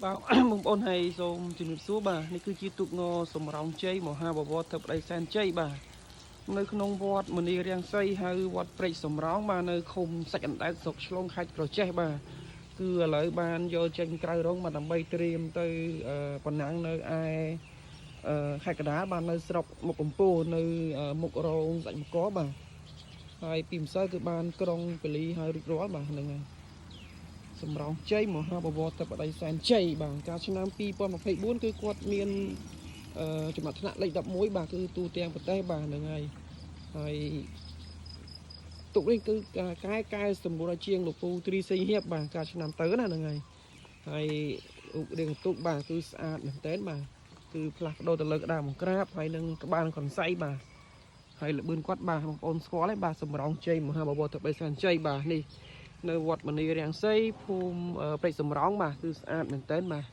Bảo mong ôn hay dùmជំរាបសួរបាទនេះគឺជាទូកងសំរោងជ័យមហាបវរទៅប្តីសែនជ័យបាទនៅក្នុងវត្តមនីរាំងសីហៅវត្តព្រែកសំរោងបាទនៅឃុំសាច់អណ្ដែតស្រុកឆ្លងខេត្តក្រចេះបាទគឺឥឡូវបានយកចេញក្រៅរងបាទដើម្បីត្រៀមទៅប៉ុណ្ណឹងនៅឯខេត្តកណ្ដាលបាននៅស្រុកមុខកំពូលនៅមុខរោងសាច់មកបាទហើយពីម្សិលគឺបានក្រុងពលីហើយរួចរាល់បាទហ្នឹងហើយសំរោងជ័យមហាបវរទៅប្តីសែនជ័យបាទកាលឆ្នាំ2024គឺគាត់មានចំណាត់ថ្នាក់លេខ11បាទគឺទូទាំងប្រទេសបាទហ្នឹងហើយទុកនេះគឺកែសម្រួលជាងលោកពូទ្រីសីហៀបបាទកាលឆ្នាំទៅណាហ្នឹងហើយរូបរាងទុកបាទគឺស្អាតមែនទែនបាទគឺផ្លាស់ប្ដូរទៅលើក្តារបង្ក្រាបហើយនឹងក្បាលកន្សៃបាទហើយល្បឿនគាត់បាទបងប្អូនស្គាល់ទេបាទសំរោងជ័យមហាបវរទៅប្តីសែនជ័យបាទនេះនៅវត្តមនីរាំងសីភូមិព្រែកសំរោងបាទគឺស្អាតមែនទែនបាទ